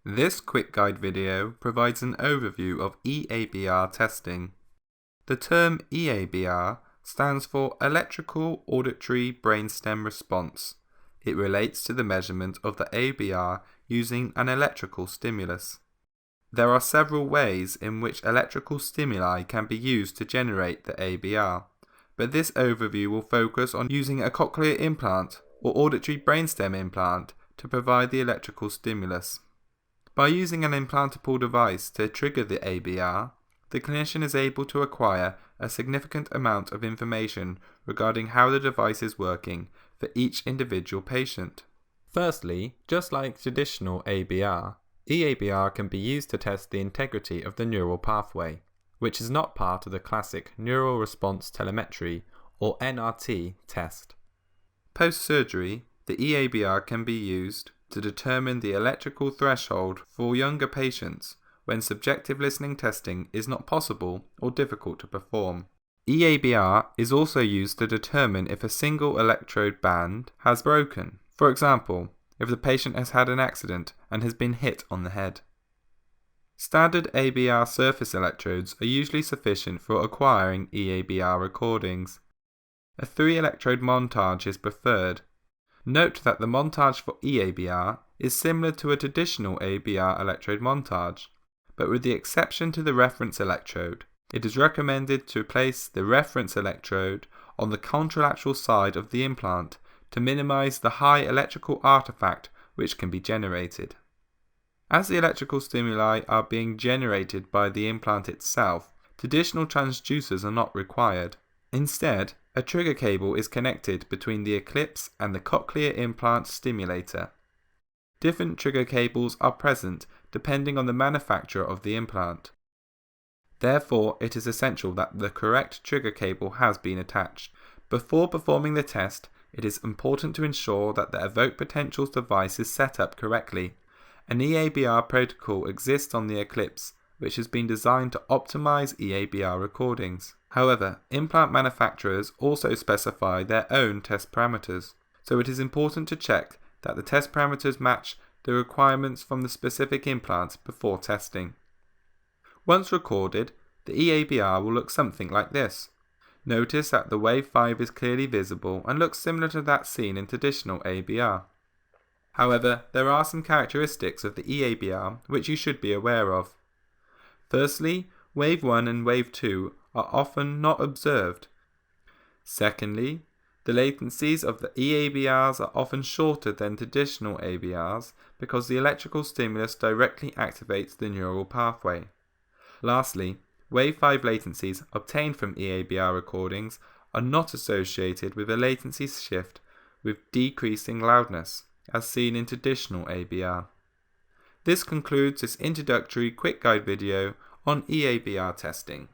This quick guide video provides an overview of eABR testing. The term eABR stands for Electrical Auditory Brainstem Response. It relates to the measurement of the ABR using an electrical stimulus. There are several ways in which electrical stimuli can be used to generate the ABR, but this overview will focus on using a cochlear implant or auditory brainstem implant to provide the electrical stimulus. By using an implantable device to trigger the ABR, the clinician is able to acquire a significant amount of information regarding how the device is working for each individual patient. Firstly, just like traditional ABR, eABR can be used to test the integrity of the neural pathway, which is not part of the classic neural response telemetry or NRT test. Post-surgery, the eABR can be used to determine the electrical threshold for younger patients when subjective listening testing is not possible or difficult to perform. eABR is also used to determine if a single electrode band has broken, for example, if the patient has had an accident and has been hit on the head. Standard ABR surface electrodes are usually sufficient for acquiring eABR recordings. A 3-electrode montage is preferred. Note that the montage for eABR is similar to a traditional ABR electrode montage, but with the exception to the reference electrode, it is recommended to place the reference electrode on the contralateral side of the implant to minimize the high electrical artifact which can be generated. As the electrical stimuli are being generated by the implant itself, traditional transducers are not required. Instead, a trigger cable is connected between the eclipse and the cochlear implant stimulator. Different trigger cables are present depending on the manufacturer of the implant. Therefore, it is essential that the correct trigger cable has been attached. Before performing the test, it is important to ensure that the evoked potentials device is set up correctly. An eABR protocol exists on the eclipse, which has been designed to optimize eABR recordings. However, implant manufacturers also specify their own test parameters, so it is important to check that the test parameters match the requirements from the specific implant before testing. Once recorded, the eABR will look something like this. Notice that the wave 5 is clearly visible and looks similar to that seen in traditional ABR. However, there are some characteristics of the eABR which you should be aware of. Firstly, wave 1 and wave 2 are often not observed. Secondly, the latencies of the eABRs are often shorter than traditional ABRs because the electrical stimulus directly activates the neural pathway. Lastly, wave 5 latencies obtained from eABR recordings are not associated with a latency shift with decreasing loudness, as seen in traditional ABR. This concludes this introductory quick guide video on eABR testing.